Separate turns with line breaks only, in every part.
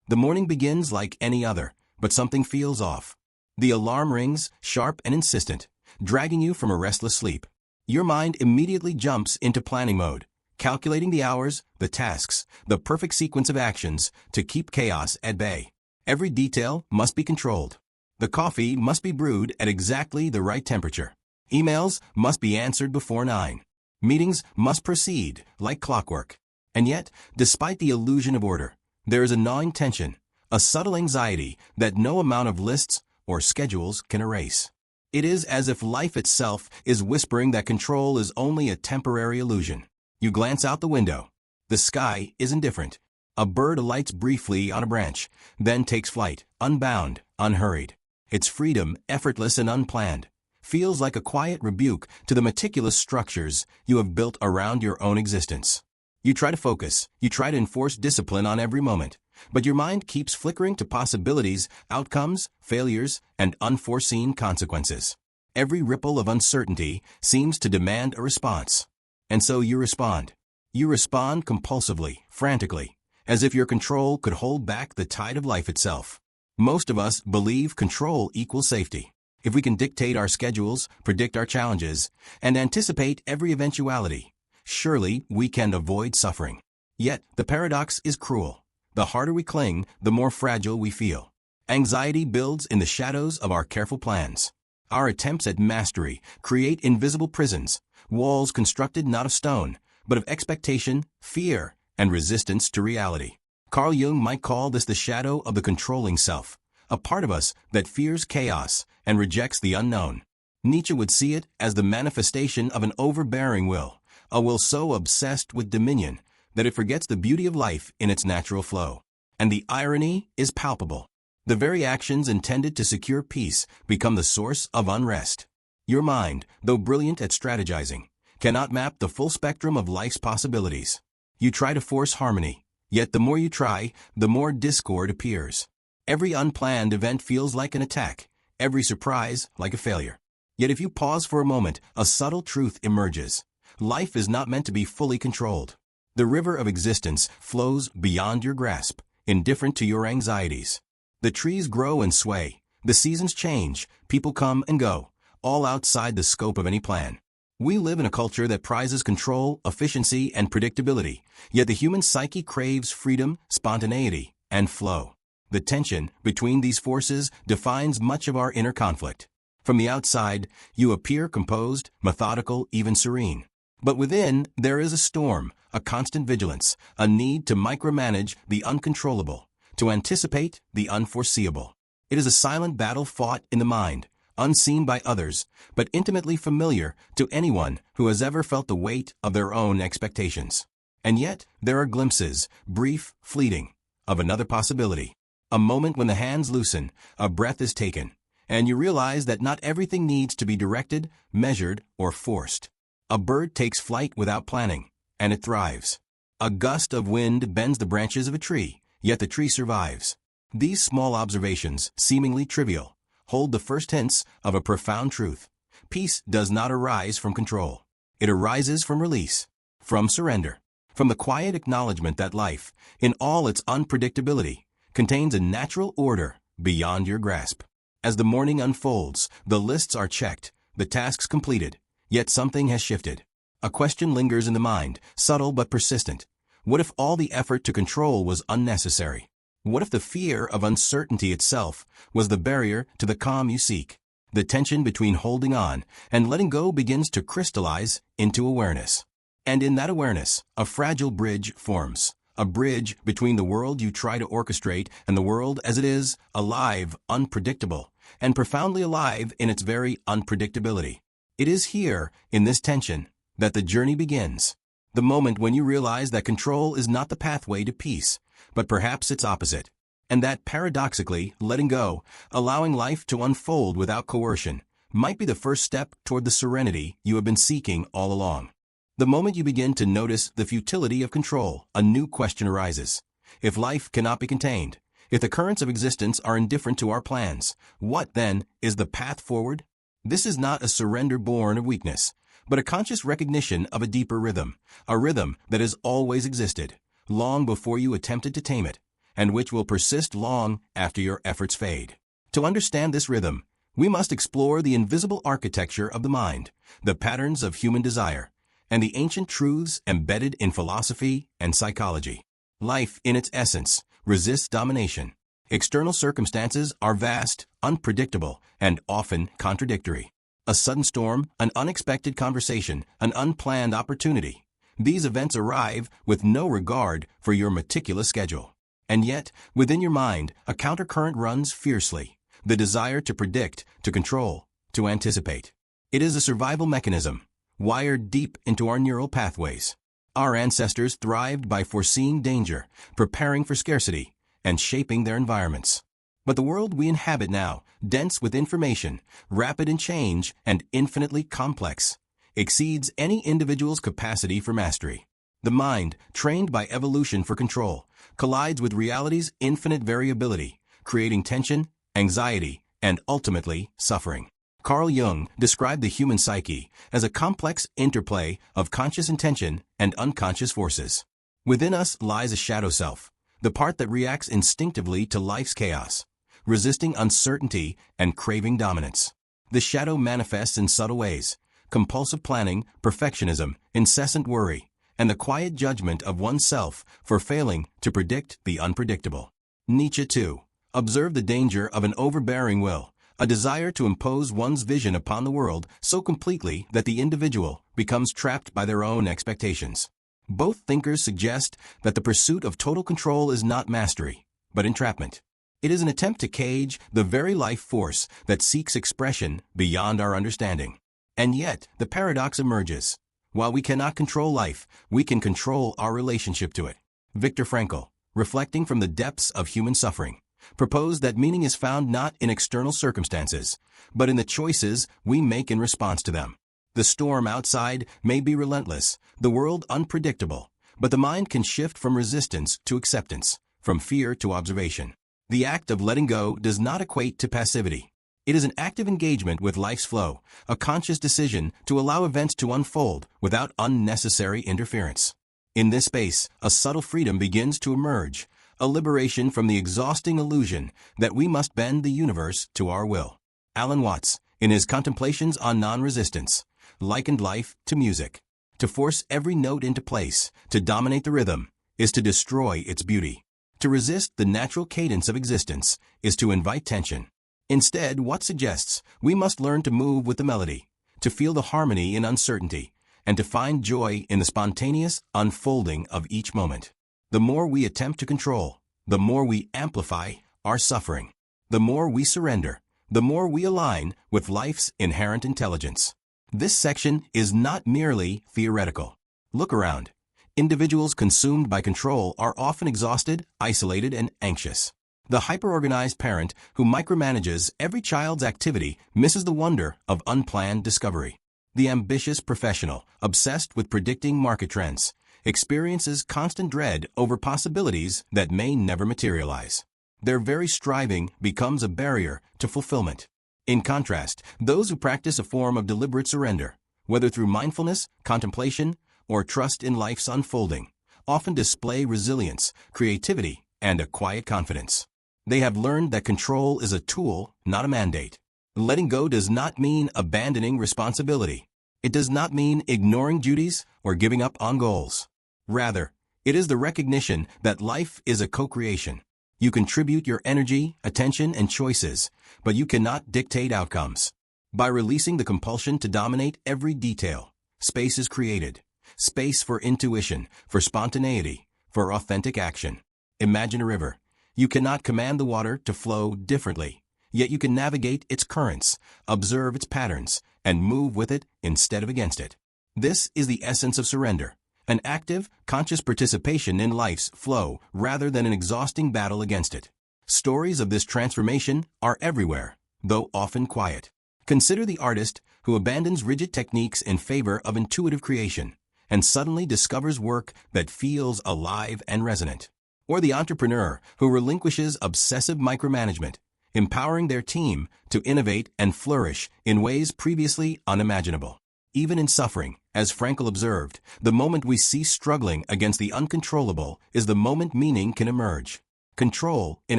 The morning begins like any other, but something feels off. The alarm rings, sharp and insistent, dragging you from a restless sleep. Your mind immediately jumps into planning mode, calculating the hours, the tasks, the perfect sequence of actions to keep chaos at bay. Every detail must be controlled. The coffee must be brewed at exactly the right temperature. Emails must be answered before 9. Meetings must proceed like clockwork. And yet, despite the illusion of order, there is a gnawing tension, a subtle anxiety that no amount of lists or schedules can erase. It is as if life itself is whispering that control is only a temporary illusion. You glance out the window. The sky is indifferent. A bird alights briefly on a branch, then takes flight, unbound, unhurried. Its freedom, effortless and unplanned, feels like a quiet rebuke to the meticulous structures you have built around your own existence. You try to focus, you try to enforce discipline on every moment, but your mind keeps flickering to possibilities, outcomes, failures, and unforeseen consequences. Every ripple of uncertainty seems to demand a response. And so you respond. You respond compulsively, frantically, as if your control could hold back the tide of life itself. Most of us believe control equals safety. If we can dictate our schedules, predict our challenges, and anticipate every eventuality, surely we can avoid suffering. Yet, the paradox is cruel. The harder we cling, the more fragile we feel. Anxiety builds in the shadows of our careful plans. Our attempts at mastery create invisible prisons, walls constructed not of stone, but of expectation, fear, and resistance to reality. Carl Jung might call this the shadow of the controlling self, a part of us that fears chaos and rejects the unknown. Nietzsche would see it as the manifestation of an overbearing will, a will so obsessed with dominion that it forgets the beauty of life in its natural flow. And the irony is palpable. The very actions intended to secure peace become the source of unrest. Your mind, though brilliant at strategizing, cannot map the full spectrum of life's possibilities. You try to force harmony, yet the more you try, the more discord appears. Every unplanned event feels like an attack, every surprise like a failure. Yet if you pause for a moment, a subtle truth emerges. Life is not meant to be fully controlled. The river of existence flows beyond your grasp, indifferent to your anxieties. The trees grow and sway, the seasons change, people come and go, all outside the scope of any plan. We live in a culture that prizes control, efficiency, and predictability, yet the human psyche craves freedom, spontaneity, and flow. The tension between these forces defines much of our inner conflict. From the outside, you appear composed, methodical, even serene. But within, there is a storm, a constant vigilance, a need to micromanage the uncontrollable, to anticipate the unforeseeable. It is a silent battle fought in the mind, unseen by others, but intimately familiar to anyone who has ever felt the weight of their own expectations. And yet, there are glimpses, brief, fleeting, of another possibility. A moment when the hands loosen, a breath is taken, and you realize that not everything needs to be directed, measured, or forced. A bird takes flight without planning, and it thrives. A gust of wind bends the branches of a tree, yet the tree survives. These small observations, seemingly trivial, hold the first hints of a profound truth. Peace does not arise from control. It arises from release, from surrender, from the quiet acknowledgement that life, in all its unpredictability, contains a natural order beyond your grasp. As the morning unfolds, the lists are checked, the tasks completed, yet something has shifted. A question lingers in the mind, subtle but persistent. What if all the effort to control was unnecessary? What if the fear of uncertainty itself was the barrier to the calm you seek? The tension between holding on and letting go begins to crystallize into awareness. And in that awareness, a fragile bridge forms. A bridge between the world you try to orchestrate and the world as it is, alive, unpredictable, and profoundly alive in its very unpredictability. It is here, in this tension, that the journey begins. The moment when you realize that control is not the pathway to peace, but perhaps its opposite. And that paradoxically, letting go, allowing life to unfold without coercion, might be the first step toward the serenity you have been seeking all along. The moment you begin to notice the futility of control, a new question arises. If life cannot be contained, if the currents of existence are indifferent to our plans, what, then, is the path forward? This is not a surrender born of weakness, but a conscious recognition of a deeper rhythm, a rhythm that has always existed, long before you attempted to tame it, and which will persist long after your efforts fade. To understand this rhythm, we must explore the invisible architecture of the mind, the patterns of human desire, and the ancient truths embedded in philosophy and psychology. Life, in its essence, resists domination. External circumstances are vast, unpredictable, and often contradictory. A sudden storm, an unexpected conversation, an unplanned opportunity. These events arrive with no regard for your meticulous schedule. And yet, within your mind, a countercurrent runs fiercely. The desire to predict, to control, to anticipate. It is a survival mechanism, wired deep into our neural pathways. Our ancestors thrived by foreseeing danger, preparing for scarcity, and shaping their environments. But the world we inhabit now, dense with information, rapid in change, and infinitely complex, exceeds any individual's capacity for mastery. The mind, trained by evolution for control, collides with reality's infinite variability, creating tension, anxiety, and ultimately suffering. Carl Jung described the human psyche as a complex interplay of conscious intention and unconscious forces. Within us lies a shadow self, the part that reacts instinctively to life's chaos, resisting uncertainty and craving dominance. The shadow manifests in subtle ways: compulsive planning, perfectionism, incessant worry, and the quiet judgment of oneself for failing to predict the unpredictable. Nietzsche, too, observed the danger of an overbearing will, a desire to impose one's vision upon the world so completely that the individual becomes trapped by their own expectations. Both thinkers suggest that the pursuit of total control is not mastery, but entrapment. It is an attempt to cage the very life force that seeks expression beyond our understanding. And yet, the paradox emerges. While we cannot control life, we can control our relationship to it. Viktor Frankl, reflecting from the depths of human suffering, proposed that meaning is found not in external circumstances, but in the choices we make in response to them. The storm outside may be relentless, the world unpredictable, but the mind can shift from resistance to acceptance, from fear to observation. The act of letting go does not equate to passivity. It is an active engagement with life's flow, a conscious decision to allow events to unfold without unnecessary interference. In this space, a subtle freedom begins to emerge, a liberation from the exhausting illusion that we must bend the universe to our will. Alan Watts, in his Contemplations on Non-Resistance, likened life to music. To force every note into place, to dominate the rhythm, is to destroy its beauty. To resist the natural cadence of existence is to invite tension. Instead, Watts suggests we must learn to move with the melody, to feel the harmony in uncertainty, and to find joy in the spontaneous unfolding of each moment. The more we attempt to control, the more we amplify our suffering. The more we surrender, the more we align with life's inherent intelligence. This section is not merely theoretical. Look around. Individuals consumed by control are often exhausted, isolated, and anxious. The hyper-organized parent who micromanages every child's activity misses the wonder of unplanned discovery. The ambitious professional, obsessed with predicting market trends, experiences constant dread over possibilities that may never materialize. Their very striving becomes a barrier to fulfillment. In contrast, those who practice a form of deliberate surrender, whether through mindfulness, contemplation, or trust in life's unfolding, often display resilience, creativity, and a quiet confidence. They have learned that control is a tool, not a mandate. Letting go does not mean abandoning responsibility. It does not mean ignoring duties or giving up on goals. Rather, it is the recognition that life is a co-creation. You contribute your energy, attention, and choices, but you cannot dictate outcomes. By releasing the compulsion to dominate every detail, space is created. Space for intuition, for spontaneity, for authentic action. Imagine a river. You cannot command the water to flow differently, yet you can navigate its currents, observe its patterns, and move with it instead of against it. This is the essence of surrender, an active, conscious participation in life's flow rather than an exhausting battle against it. Stories of this transformation are everywhere, though often quiet. Consider the artist who abandons rigid techniques in favor of intuitive creation and suddenly discovers work that feels alive and resonant. Or the entrepreneur who relinquishes obsessive micromanagement, empowering their team to innovate and flourish in ways previously unimaginable. Even in suffering, as Frankl observed, the moment we cease struggling against the uncontrollable is the moment meaning can emerge. Control, in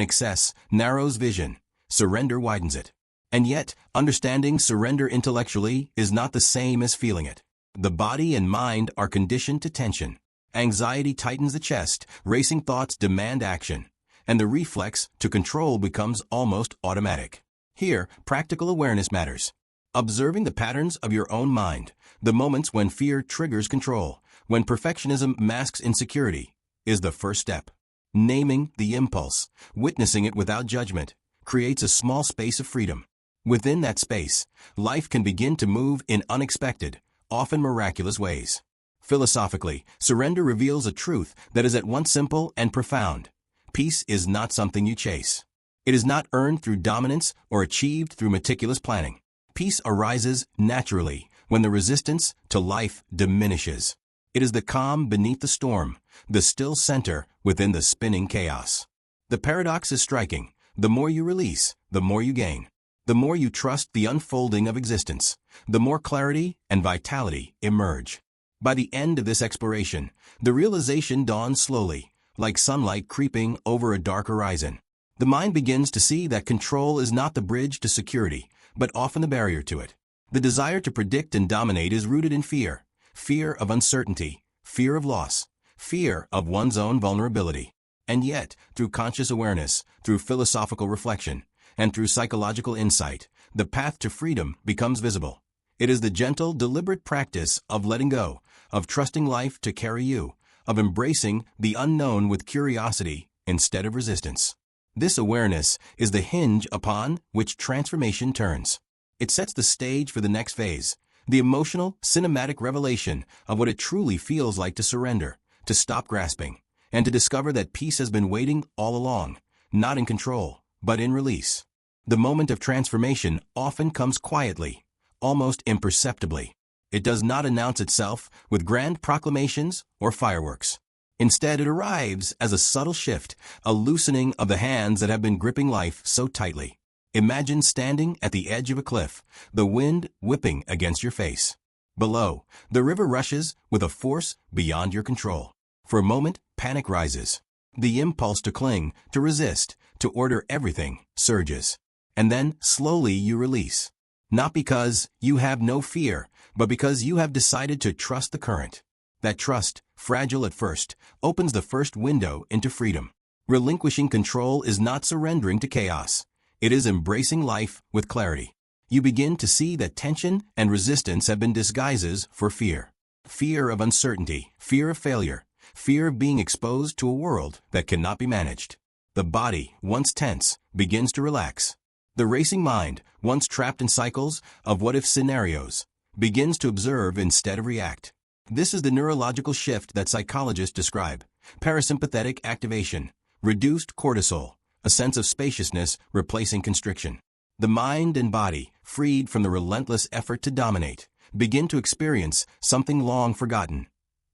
excess, narrows vision. Surrender widens it. And yet, understanding surrender intellectually is not the same as feeling it. The body and mind are conditioned to tension. Anxiety tightens the chest, racing thoughts demand action, and the reflex to control becomes almost automatic. Here, practical awareness matters. Observing the patterns of your own mind, the moments when fear triggers control, when perfectionism masks insecurity, is the first step. Naming the impulse, witnessing it without judgment, creates a small space of freedom. Within that space, life can begin to move in unexpected, often miraculous ways. Philosophically, surrender reveals a truth that is at once simple and profound. Peace is not something you chase. It is not earned through dominance or achieved through meticulous planning. Peace arises naturally when the resistance to life diminishes. It is the calm beneath the storm, the still center within the spinning chaos. The paradox is striking. The more you release, the more you gain. The more you trust the unfolding of existence, the more clarity and vitality emerge. By the end of this exploration, the realization dawns slowly, like sunlight creeping over a dark horizon. The mind begins to see that control is not the bridge to security, but often the barrier to it. The desire to predict and dominate is rooted in fear. Fear of uncertainty, fear of loss, fear of one's own vulnerability. And yet, through conscious awareness, through philosophical reflection, and through psychological insight, the path to freedom becomes visible. It is the gentle, deliberate practice of letting go, of trusting life to carry you, of embracing the unknown with curiosity instead of resistance. This awareness is the hinge upon which transformation turns. It sets the stage for the next phase, the emotional, cinematic revelation of what it truly feels like to surrender, to stop grasping, and to discover that peace has been waiting all along, not in control, but in release. The moment of transformation often comes quietly, almost imperceptibly. It does not announce itself with grand proclamations or fireworks. Instead, it arrives as a subtle shift, a loosening of the hands that have been gripping life so tightly. Imagine standing at the edge of a cliff, the wind whipping against your face. Below, the river rushes with a force beyond your control. For a moment, panic rises. The impulse to cling, to resist, to order everything, surges. And then, slowly you release. Not because you have no fear, but because you have decided to trust the current. That trust, fragile at first, opens the first window into freedom. Relinquishing control is not surrendering to chaos. It is embracing life with clarity. You begin to see that tension and resistance have been disguises for fear. Fear of uncertainty, fear of failure, fear of being exposed to a world that cannot be managed. The body, once tense, begins to relax. The racing mind, once trapped in cycles of what-if scenarios, begins to observe instead of react. This is the neurological shift that psychologists describe. Parasympathetic activation, reduced cortisol, a sense of spaciousness replacing constriction. The mind and body, freed from the relentless effort to dominate, begin to experience something long forgotten: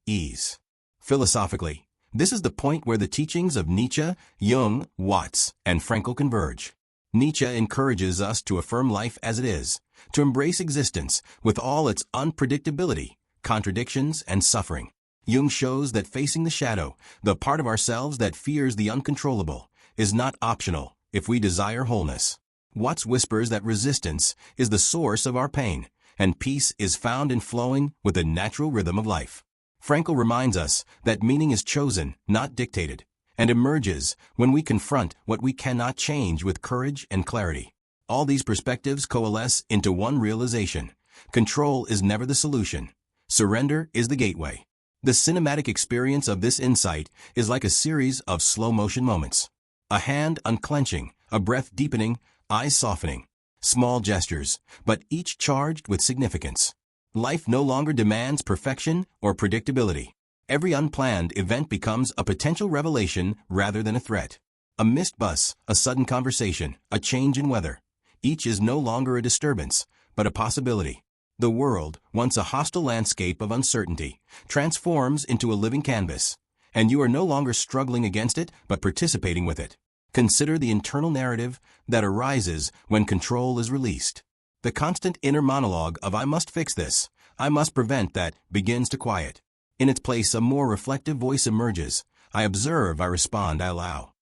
ease. Philosophically, this is the point where the teachings of Nietzsche, Jung, Watts, and Frankl converge. Nietzsche encourages us to affirm life as it is, to embrace existence with all its unpredictability, contradictions, and suffering. Jung shows that facing the shadow, the part of ourselves that fears the uncontrollable, is not optional if we desire wholeness. Watts whispers that resistance is the source of our pain, and peace is found in flowing with the natural rhythm of life. Frankl reminds us that meaning is chosen, not dictated, and emerges when we confront what we cannot change with courage and clarity. All these perspectives coalesce into one realization: control is never the solution. Surrender is the gateway. The cinematic experience of this insight is like a series of slow-motion moments. A hand unclenching, a breath deepening, eyes softening. Small gestures, but each charged with significance. Life no longer demands perfection or predictability. Every unplanned event becomes a potential revelation rather than a threat. A missed bus, a sudden conversation, a change in weather. Each is no longer a disturbance, but a possibility. The world, once a hostile landscape of uncertainty, transforms into a living canvas, and you are no longer struggling against it, but participating with it. Consider the internal narrative that arises when control is released. The constant inner monologue of "I must fix this, I must prevent that" begins to quiet. In its place, a more reflective voice emerges. I observe, I respond, I allow.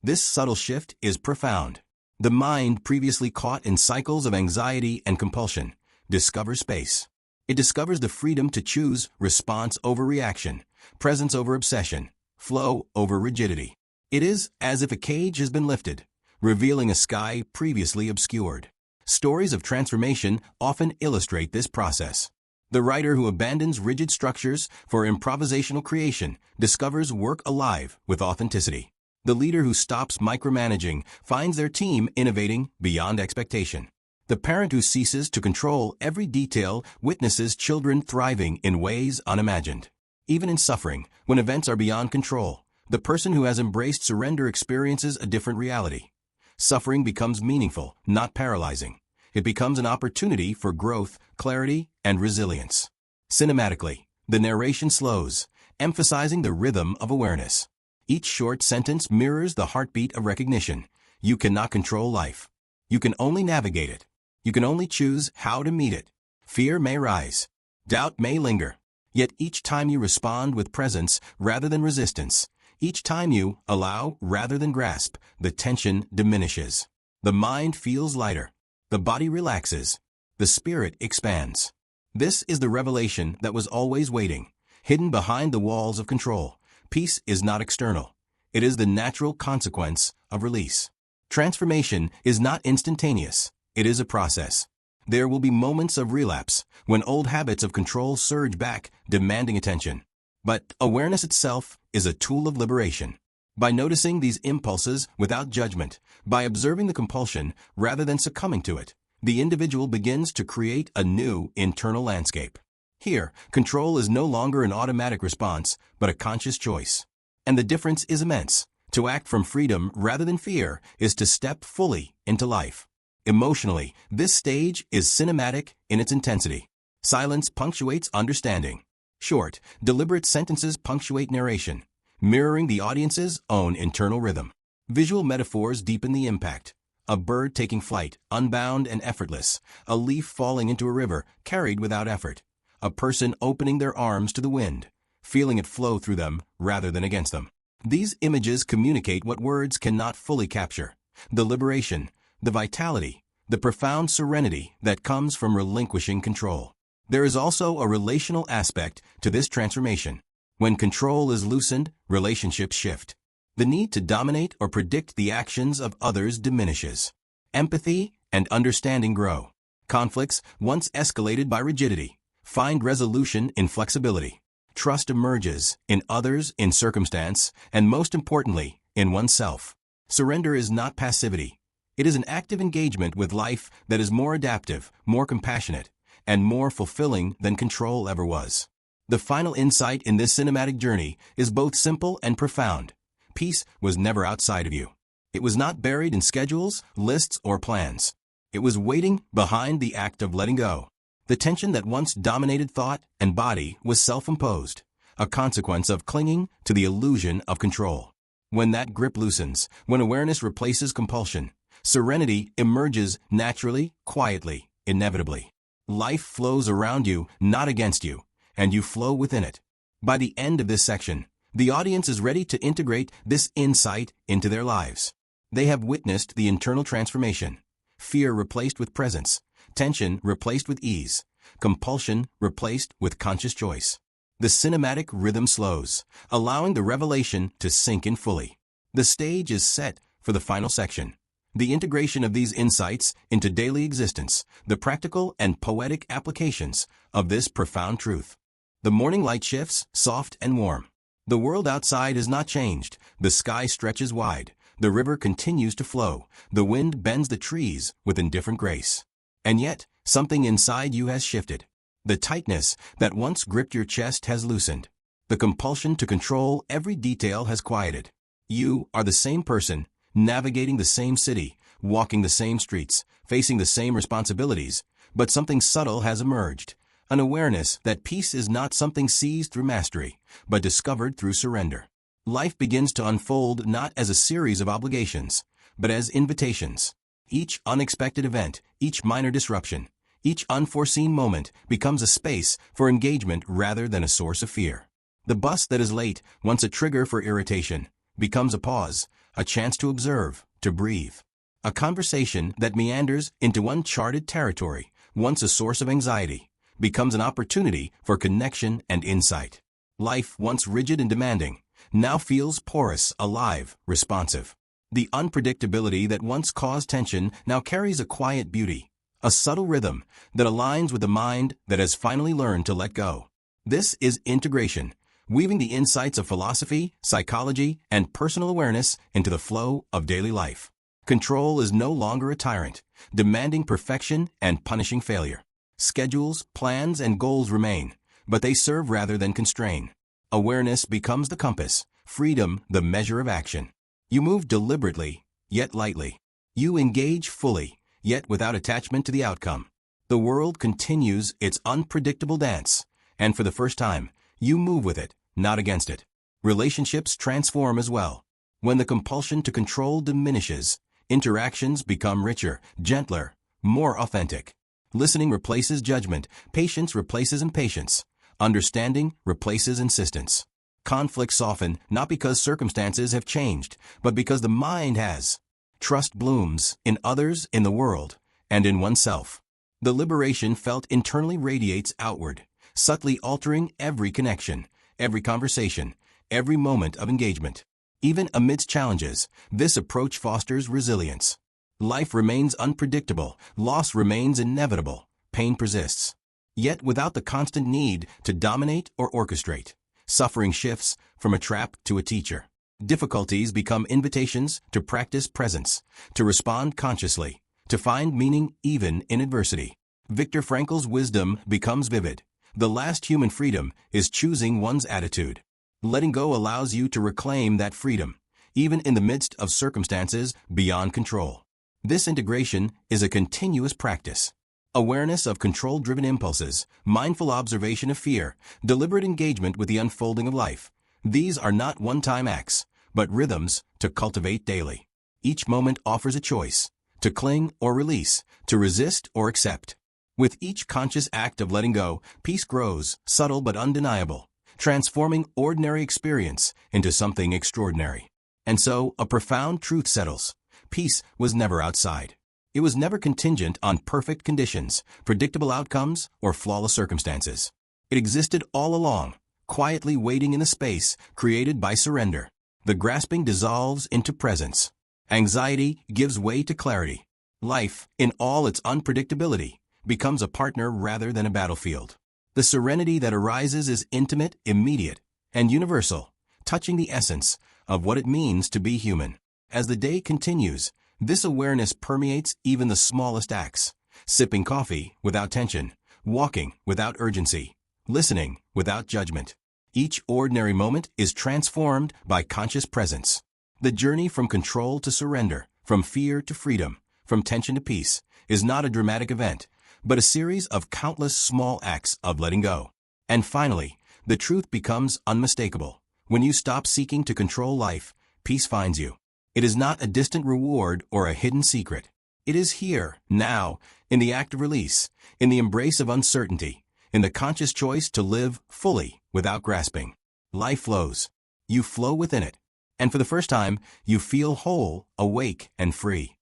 This subtle shift is profound. The mind, previously caught in cycles of anxiety and compulsion, discovers space. It discovers the freedom to choose response over reaction, presence over obsession, flow over rigidity. It is as if a cage has been lifted, revealing a sky previously obscured. Stories of transformation often illustrate this process. The writer who abandons rigid structures for improvisational creation discovers work alive with authenticity. The leader who stops micromanaging finds their team innovating beyond expectation. The parent who ceases to control every detail witnesses children thriving in ways unimagined. Even in suffering, when events are beyond control, the person who has embraced surrender experiences a different reality. Suffering becomes meaningful, not paralyzing. It becomes an opportunity for growth, clarity, and resilience. Cinematically, the narration slows, emphasizing the rhythm of awareness. Each short sentence mirrors the heartbeat of recognition. You cannot control life. You can only navigate it. You can only choose how to meet it. Fear may rise. Doubt may linger. Yet each time you respond with presence rather than resistance, each time you allow rather than grasp, the tension diminishes. The mind feels lighter. The body relaxes. The spirit expands. This is the revelation that was always waiting, hidden behind the walls of control. Peace is not external. It is the natural consequence of release. Transformation is not instantaneous. It is a process. There will be moments of relapse when old habits of control surge back, demanding attention. But awareness itself is a tool of liberation. By noticing these impulses without judgment, by observing the compulsion rather than succumbing to it, the individual begins to create a new internal landscape. Here, control is no longer an automatic response, but a conscious choice. And the difference is immense. To act from freedom rather than fear is to step fully into life. Emotionally, this stage is cinematic in its intensity. Silence punctuates understanding. Short, deliberate sentences punctuate narration, mirroring the audience's own internal rhythm. Visual metaphors deepen the impact. A bird taking flight, unbound and effortless. A leaf falling into a river, carried without effort. A person opening their arms to the wind, feeling it flow through them rather than against them. These images communicate what words cannot fully capture: the liberation, the vitality, the profound serenity that comes from relinquishing control. There is also a relational aspect to this transformation. When control is loosened, relationships shift. The need to dominate or predict the actions of others diminishes. Empathy and understanding grow. Conflicts, once escalated by rigidity, find resolution in flexibility. Trust emerges in others, in circumstance, and most importantly, in oneself. Surrender is not passivity. It is an active engagement with life that is more adaptive, more compassionate, and more fulfilling than control ever was. The final insight in this cinematic journey is both simple and profound. Peace was never outside of you. It was not buried in schedules, lists, or plans. It was waiting behind the act of letting go. The tension that once dominated thought and body was self-imposed, a consequence of clinging to the illusion of control. When that grip loosens, when awareness replaces compulsion, serenity emerges naturally, quietly, inevitably. Life flows around you, not against you, and you flow within it. By the end of this section, the audience is ready to integrate this insight into their lives. They have witnessed the internal transformation. Fear replaced with presence, tension replaced with ease, compulsion replaced with conscious choice. The cinematic rhythm slows, allowing the revelation to sink in fully. The stage is set for the final section. The integration of these insights into daily existence, the practical and poetic applications of this profound truth. The morning light shifts, soft and warm. The world outside has not changed. The sky stretches wide. The river continues to flow. The wind bends the trees with indifferent grace. And yet, something inside you has shifted. The tightness that once gripped your chest has loosened. The compulsion to control every detail has quieted. You are the same person, navigating the same city, walking the same streets, facing the same responsibilities, but something subtle has emerged. An awareness that peace is not something seized through mastery, but discovered through surrender. Life begins to unfold not as a series of obligations, but as invitations. Each unexpected event, each minor disruption, each unforeseen moment becomes a space for engagement rather than a source of fear. The bus that is late, once a trigger for irritation, becomes a pause, a chance to observe, to breathe. A conversation that meanders into uncharted territory, once a source of anxiety, becomes an opportunity for connection and insight. Life, once rigid and demanding, now feels porous, alive, responsive. The unpredictability that once caused tension now carries a quiet beauty, a subtle rhythm that aligns with the mind that has finally learned to let go. This is integration, weaving the insights of philosophy, psychology, and personal awareness into the flow of daily life. Control is no longer a tyrant, demanding perfection and punishing failure. Schedules, plans, and goals remain, but they serve rather than constrain. Awareness becomes the compass, freedom the measure of action. You move deliberately, yet lightly. You engage fully, yet without attachment to the outcome. The world continues its unpredictable dance, and for the first time, you move with it, not against it. Relationships transform as well. When the compulsion to control diminishes, interactions become richer, gentler, more authentic. Listening replaces judgment, patience replaces impatience, understanding replaces insistence. Conflicts soften not because circumstances have changed, but because the mind has. Trust blooms in others, in the world, and in oneself. The liberation felt internally radiates outward, subtly altering every connection, every conversation, every moment of engagement. Even amidst challenges, this approach fosters resilience. Life remains unpredictable, loss remains inevitable, pain persists. Yet without the constant need to dominate or orchestrate, suffering shifts from a trap to a teacher. Difficulties become invitations to practice presence, to respond consciously, to find meaning even in adversity. Viktor Frankl's wisdom becomes vivid. The last human freedom is choosing one's attitude. Letting go allows you to reclaim that freedom, even in the midst of circumstances beyond control. This integration is a continuous practice. Awareness of control-driven impulses, mindful observation of fear, deliberate engagement with the unfolding of life. These are not one-time acts, but rhythms to cultivate daily. Each moment offers a choice, to cling or release, to resist or accept. With each conscious act of letting go, peace grows, subtle but undeniable, transforming ordinary experience into something extraordinary. And so, a profound truth settles. Peace was never outside. It was never contingent on perfect conditions, predictable outcomes, or flawless circumstances. It existed all along, quietly waiting in the space created by surrender. The grasping dissolves into presence. Anxiety gives way to clarity. Life, in all its unpredictability, becomes a partner rather than a battlefield. The serenity that arises is intimate, immediate, and universal, touching the essence of what it means to be human. As the day continues, this awareness permeates even the smallest acts. Sipping coffee without tension, walking without urgency, listening without judgment. Each ordinary moment is transformed by conscious presence. The journey from control to surrender, from fear to freedom, from tension to peace, is not a dramatic event, but a series of countless small acts of letting go. And finally, the truth becomes unmistakable. When you stop seeking to control life, peace finds you. It is not a distant reward or a hidden secret. It is here, now, in the act of release, in the embrace of uncertainty, in the conscious choice to live fully without grasping. Life flows. You flow within it. And for the first time, you feel whole, awake, and free.